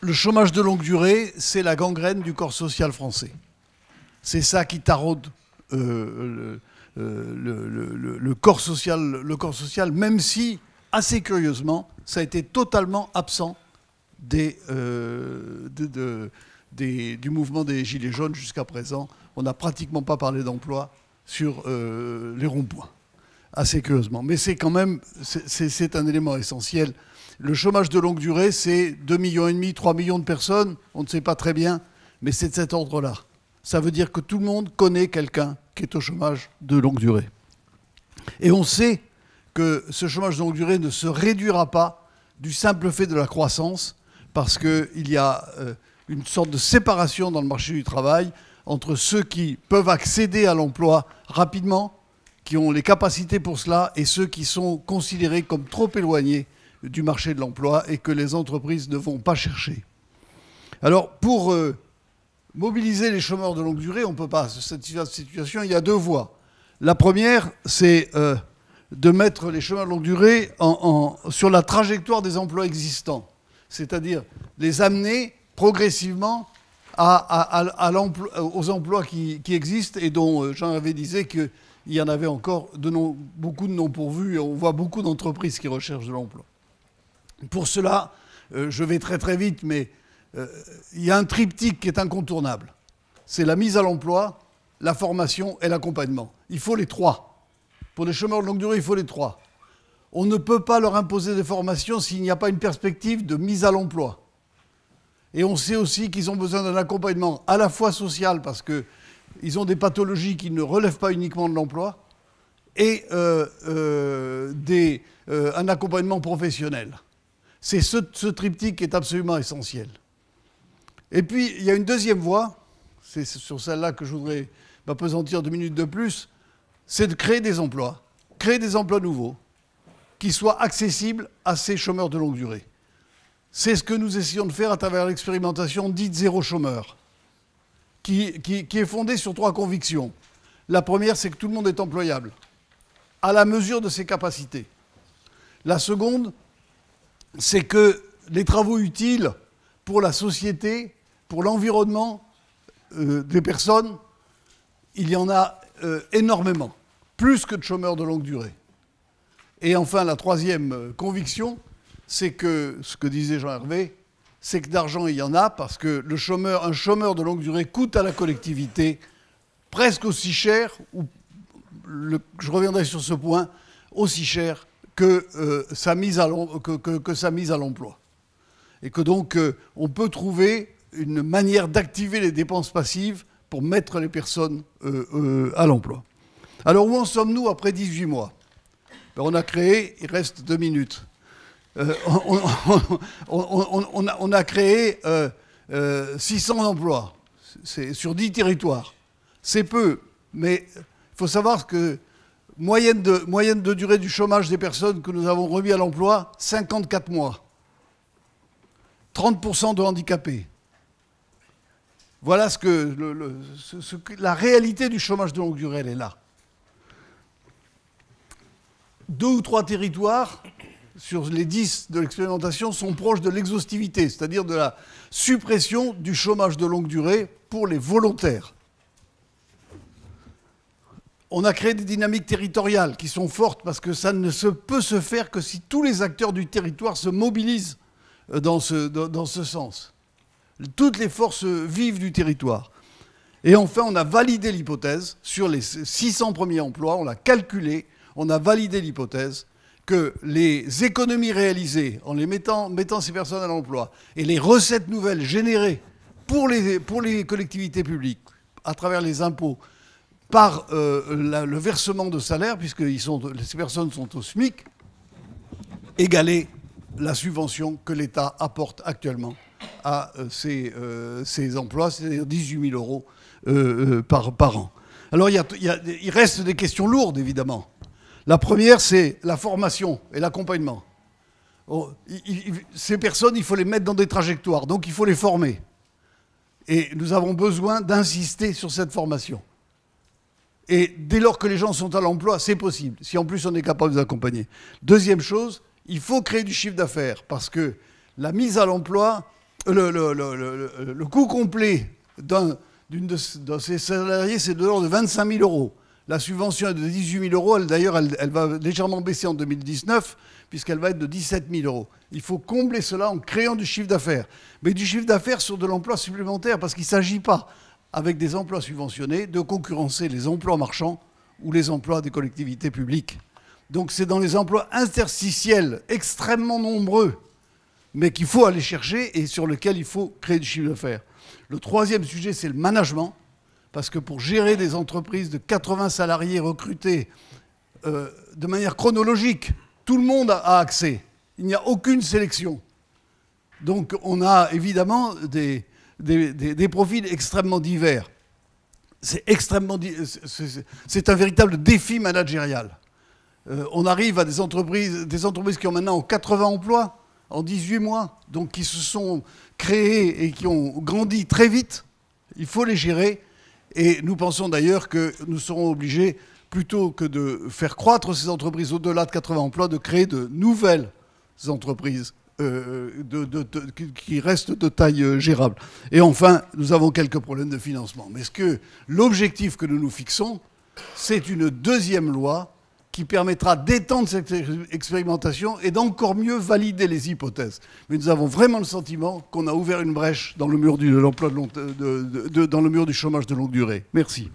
Le chômage de longue durée, c'est la gangrène du corps social français. C'est ça qui taraude le corps social, même si, assez curieusement, ça a été totalement absent du mouvement des Gilets jaunes jusqu'à présent. On n'a pratiquement pas parlé d'emploi sur les ronds-points, assez curieusement. Mais c'est quand même, c'est un élément essentiel. Le chômage de longue durée, c'est 2,5 millions, 3 millions de personnes, on ne sait pas très bien, mais c'est de cet ordre-là. Ça veut dire que tout le monde connaît quelqu'un qui est au chômage de longue durée. Et on sait que ce chômage de longue durée ne se réduira pas du simple fait de la croissance, parce qu'il y a une sorte de séparation dans le marché du travail entre ceux qui peuvent accéder à l'emploi rapidement, qui ont les capacités pour cela, et ceux qui sont considérés comme trop éloignés du marché de l'emploi et que les entreprises ne vont pas chercher. Alors, pour mobiliser les chômeurs de longue durée, on ne peut pas se satisfaire de cette situation. Il y a deux voies. La première, c'est de mettre les chômeurs de longue durée sur la trajectoire des emplois existants, c'est-à-dire les amener progressivement aux emplois qui existent et dont Jean-Hervé disait qu'il y en avait encore beaucoup de non pourvus et on voit beaucoup d'entreprises qui recherchent de l'emploi. Pour cela, je vais très très vite, mais il y a un triptyque qui est incontournable. C'est la mise à l'emploi, la formation et l'accompagnement. Il faut les trois. Pour les chômeurs de longue durée, il faut les trois. On ne peut pas leur imposer des formations s'il n'y a pas une perspective de mise à l'emploi. Et on sait aussi qu'ils ont besoin d'un accompagnement à la fois social, parce qu'ils ont des pathologies qui ne relèvent pas uniquement de l'emploi, et un accompagnement professionnel. C'est ce triptyque qui est absolument essentiel. Et puis, il y a une deuxième voie, c'est sur celle-là que je voudrais m'appesantir 2 minutes de plus, c'est de créer des emplois nouveaux, qui soient accessibles à ces chômeurs de longue durée. C'est ce que nous essayons de faire à travers l'expérimentation dite zéro chômeur, qui est fondée sur 3 convictions. La première, c'est que tout le monde est employable, à la mesure de ses capacités. La seconde, c'est que les travaux utiles pour la société, pour l'environnement des personnes, il y en a énormément, plus que de chômeurs de longue durée. Et enfin, la troisième conviction, c'est que, ce que disait Jean-Hervé, c'est que d'argent, il y en a, parce que un chômeur de longue durée coûte à la collectivité presque aussi cher, je reviendrai sur ce point, aussi cher que sa mise à l'emploi. Et que donc, on peut trouver une manière d'activer les dépenses passives pour mettre les personnes à l'emploi. Alors, où en sommes-nous après 18 mois ? On a créé, il reste 2 minutes, on a créé 600 emplois sur 10 territoires. C'est peu, mais il faut savoir que moyenne de durée du chômage des personnes que nous avons remis à l'emploi, 54 mois. 30% de handicapés. Voilà la réalité du chômage de longue durée, elle est là. 2 ou 3 territoires sur les 10 de l'expérimentation sont proches de l'exhaustivité, c'est-à-dire de la suppression du chômage de longue durée pour les volontaires. On a créé des dynamiques territoriales qui sont fortes parce que ça ne peut se faire que si tous les acteurs du territoire se mobilisent dans ce sens. Toutes les forces vives du territoire. Et enfin, on a validé l'hypothèse sur les 600 premiers emplois, on l'a calculé, on a validé l'hypothèse que les économies réalisées en mettant ces personnes à l'emploi et les recettes nouvelles générées pour les collectivités publiques à travers les impôts par le versement de salaire, puisque ces personnes sont au SMIC, égaler la subvention que l'État apporte actuellement à ces emplois, c'est-à-dire 18 000 euros par an. Alors il reste des questions lourdes, évidemment. La première, c'est la formation et l'accompagnement. Ces personnes, il faut les mettre dans des trajectoires, donc il faut les former. Et nous avons besoin d'insister sur cette formation. Et dès lors que les gens sont à l'emploi, c'est possible, si en plus on est capable de les accompagner. Deuxième chose, il faut créer du chiffre d'affaires, parce que la mise à l'emploi le coût complet d'un de ces salariés, c'est de l'ordre de 25 000 euros. La subvention est de 18 000 euros. D'ailleurs, elle va légèrement baisser en 2019, puisqu'elle va être de 17 000 euros. Il faut combler cela en créant du chiffre d'affaires. Mais du chiffre d'affaires sur de l'emploi supplémentaire, parce qu'il ne s'agit pas, avec des emplois subventionnés, de concurrencer les emplois marchands ou les emplois des collectivités publiques. Donc c'est dans les emplois interstitiels extrêmement nombreux, mais qu'il faut aller chercher et sur lesquels il faut créer du chiffre d'affaires. Le troisième sujet, c'est le management, parce que pour gérer des entreprises de 80 salariés recrutés de manière chronologique, tout le monde a accès. Il n'y a aucune sélection. Donc on a évidemment des profils extrêmement divers. C'est un véritable défi managérial. On arrive à des entreprises qui ont maintenant 80 emplois en 18 mois, donc qui se sont créées et qui ont grandi très vite. Il faut les gérer. Et nous pensons d'ailleurs que nous serons obligés, plutôt que de faire croître ces entreprises au-delà de 80 emplois, de créer de nouvelles entreprises qui restent de taille gérable. Et enfin, nous avons quelques problèmes de financement. Mais l'objectif que nous nous fixons, c'est une deuxième loi qui permettra d'étendre cette expérimentation et d'encore mieux valider les hypothèses. Mais nous avons vraiment le sentiment qu'on a ouvert une brèche dans le mur du chômage de longue durée. Merci.